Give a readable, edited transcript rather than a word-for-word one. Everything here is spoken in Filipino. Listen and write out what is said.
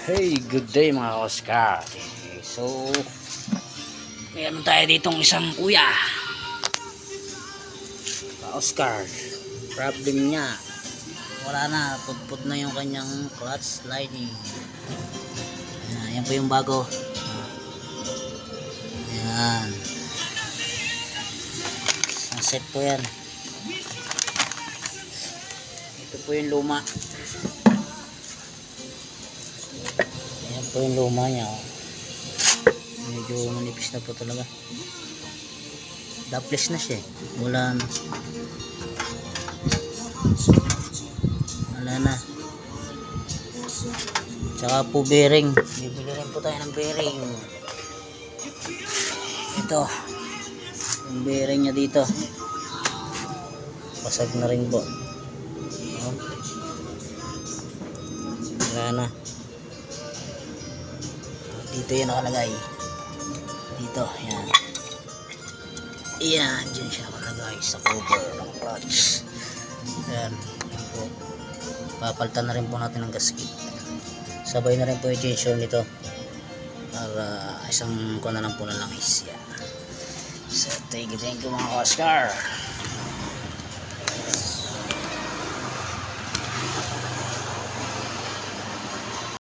Hey, good day mga Oscar. So, meron tayo ditong isang kuya. Oscar, problem niya. Wala na, pudpud na yung kanyang clutch lining. Yan po yung bago. Yan. Sunset po yan. Ito po yung luma. Ayan po yung luma niya. Medyo manipis na po talaga. Dapless na siya. Wala na. Tsaka po bearing. Bibili rin po tayo ng bearing. Ito. Yung bearing niya dito. Pasag na rin po. Wala na. Dito yan nakalagay. Dito, yan. Yan, dyan siya nakalagay sa cover ng clutch. Yan, yan po. Papalitan na rin po natin ng gasket. Sabay na rin po i-change yun nito. Para isang ko na lang po na langis. Yan. So, thank you mga Oscar.